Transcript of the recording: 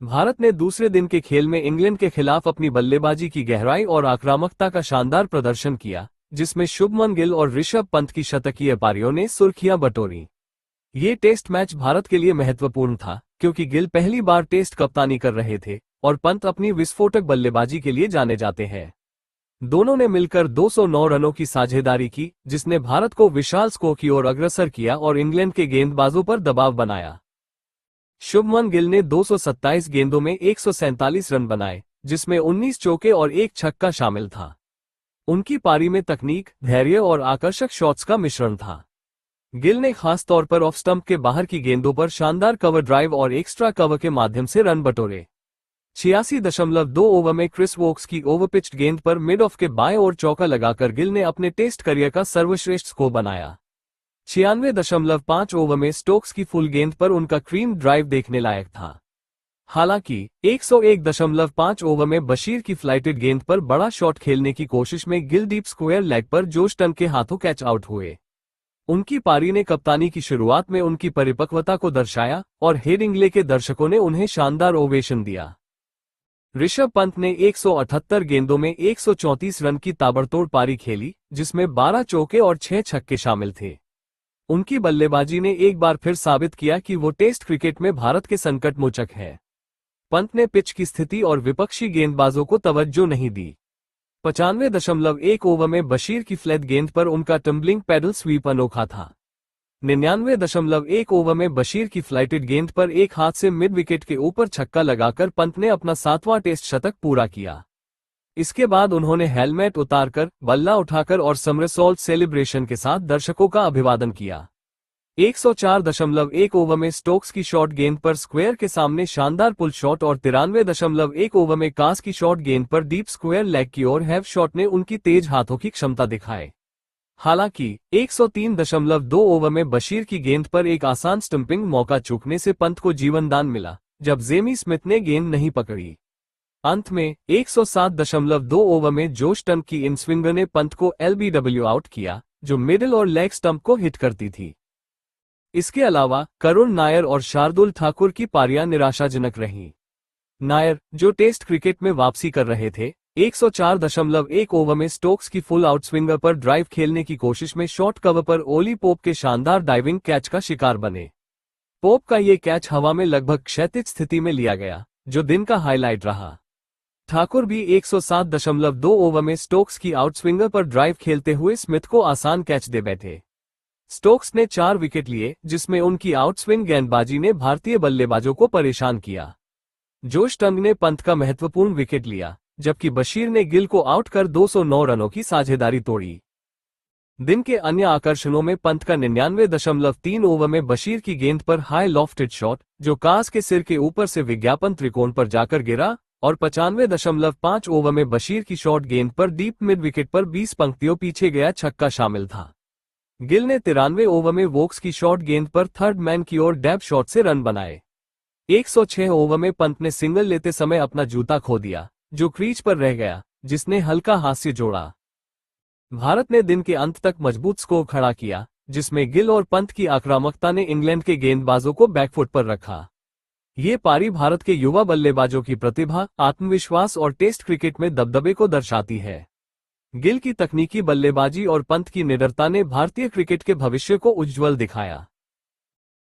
भारत ने दूसरे दिन के खेल में इंग्लैंड के खिलाफ अपनी बल्लेबाजी की गहराई और आक्रामकता का शानदार प्रदर्शन किया, जिसमें शुभमन गिल और ऋषभ पंत की शतकीय पारियों ने सुर्खियां बटोरी। ये टेस्ट मैच भारत के लिए महत्वपूर्ण था, क्योंकि गिल पहली बार टेस्ट कप्तानी कर रहे थे और पंत अपनी विस्फोटक बल्लेबाजी के लिए जाने जाते हैं। दोनों ने मिलकर 209 रनों की साझेदारी की, जिसने भारत को विशाल स्कोर की ओर अग्रसर किया और इंग्लैंड के गेंदबाजों पर दबाव बनाया। शुभमन गिल ने 227 गेंदों में 147 रन बनाए, जिसमें 19 चौके और एक छक्का शामिल था। उनकी पारी में तकनीक, धैर्य और आकर्षक शॉट्स का मिश्रण था। गिल ने खास तौर पर ऑफ स्टंप के बाहर की गेंदों पर शानदार कवर ड्राइव और एक्स्ट्रा कवर के माध्यम से रन बटोरे। 86.2 ओवर में क्रिस वोक्स की ओवरपिच्ड गेंद पर मिड ऑफ के बाएं ओर चौका लगाकर गिल ने अपने टेस्ट करियर का सर्वश्रेष्ठ स्कोर बनाया। 96.5 ओवर में स्टोक्स की फुल गेंद पर उनका क्रीम ड्राइव देखने लायक था। हालांकि 101.5 ओवर में बशीर की फ्लाइटेड गेंद पर बड़ा शॉट खेलने की कोशिश में गिल डीप स्क्वायर लेग पर जोश टन के हाथों कैच आउट हुए। उनकी पारी ने कप्तानी की शुरुआत में उनकी परिपक्वता को दर्शाया और हेडिंग्ले के दर्शकों ने उन्हें शानदार ओवेशन दिया। ऋषभ पंत ने 178 गेंदों में 134 रन की ताबड़तोड़ पारी खेली, जिसमें 12 चौके और 6 छक्के शामिल थे। उनकी बल्लेबाजी ने एक बार फिर साबित किया कि वो टेस्ट क्रिकेट में भारत के संकट मोचक है। पंत ने पिच की स्थिति और विपक्षी गेंदबाजों को तवज्जो नहीं दी। 95.1 ओवर में बशीर की फ्लैट गेंद पर उनका टम्बलिंग पैडल स्वीप अनोखा था। 99.1 ओवर में बशीर की फ्लाइटेड गेंद पर एक हाथ से मिड विकेट के ऊपर छक्का लगाकर पंत ने अपना 7वां टेस्ट शतक पूरा किया। इसके बाद उन्होंने हेलमेट उतारकर, बल्ला उठाकर और समरसॉल्ट सेलिब्रेशन के साथ दर्शकों का अभिवादन किया। 104.1 ओवर में स्टोक्स की शॉट गेंद पर स्क्वायर के सामने शानदार पुल शॉट और 93.1 ओवर में कास की शॉट गेंद पर डीप स्क्वायर लेग की ओर हैव शॉट ने उनकी तेज हाथों की क्षमता दिखाए। हालांकि 103.2 ओवर में बशीर की गेंद पर एक आसान स्टंपिंग मौका चूकने से पंत को जीवनदान मिला, जब जेमी स्मिथ ने गेंद नहीं पकड़ी। अंत में 107.2 ओवर में जोश टन की इन स्विंगर ने पंत को एलबीडब्ल्यू आउट किया, जो मिडिल और लेग स्टंप को हिट करती थी। इसके अलावा करुण नायर और शार्दुल ठाकुर की पारियां निराशाजनक रहीं। नायर, जो टेस्ट क्रिकेट में वापसी कर रहे थे, 104.1 ओवर में स्टोक्स की फुल आउट स्विंगर पर ड्राइव खेलने की कोशिश में शॉर्ट कवर पर ओली पोप के शानदार डाइविंग कैच का शिकार बने। पोप का ये कैच हवा में लगभग क्षैतिज स्थिति में लिया गया, जो दिन का हाईलाइट रहा। ठाकुर भी 107.2 ओवर में स्टोक्स की आउटस्विंगर पर ड्राइव खेलते हुए स्मिथ को आसान कैच दे बैठे। स्टोक्स ने 4 विकेट लिए, जिसमें उनकी आउटस्विंग गेंदबाजी ने भारतीय बल्लेबाजों को परेशान किया। जोश टंग ने पंत का महत्वपूर्ण विकेट लिया, जबकि बशीर ने गिल को आउट कर 209 रनों की साझेदारी तोड़ी। दिन के अन्य आकर्षणों में पंत का 99.3 ओवर में बशीर की गेंद पर हाई लॉफ्टेड शॉट, जो कास के सिर के ऊपर से विज्ञापन त्रिकोण पर जाकर गिरा, और 95.5 ओवर में बशीर की शॉट गेंद पर डीप मिड विकेट पर 20 पंक्तियों पीछे गया छक्का शामिल था। गिल ने 93 ओवर में वोक्स की शॉट गेंद पर थर्ड मैन की ओर डैब शॉट से रन बनाए। 106 ओवर में पंत ने सिंगल लेते समय अपना जूता खो दिया, जो क्रीज पर रह गया, जिसने हल्का हास्य जोड़ा। भारत ने दिन के अंत तक मजबूत स्कोर खड़ा किया, जिसमें गिल और पंत की आक्रामकता ने इंग्लैंड के गेंदबाजों को बैकफुट पर रखा। ये पारी भारत के युवा बल्लेबाजों की प्रतिभा, आत्मविश्वास और टेस्ट क्रिकेट में दबदबे को दर्शाती है। गिल की तकनीकी बल्लेबाजी और पंत की निडरता ने भारतीय क्रिकेट के भविष्य को उज्ज्वल दिखाया।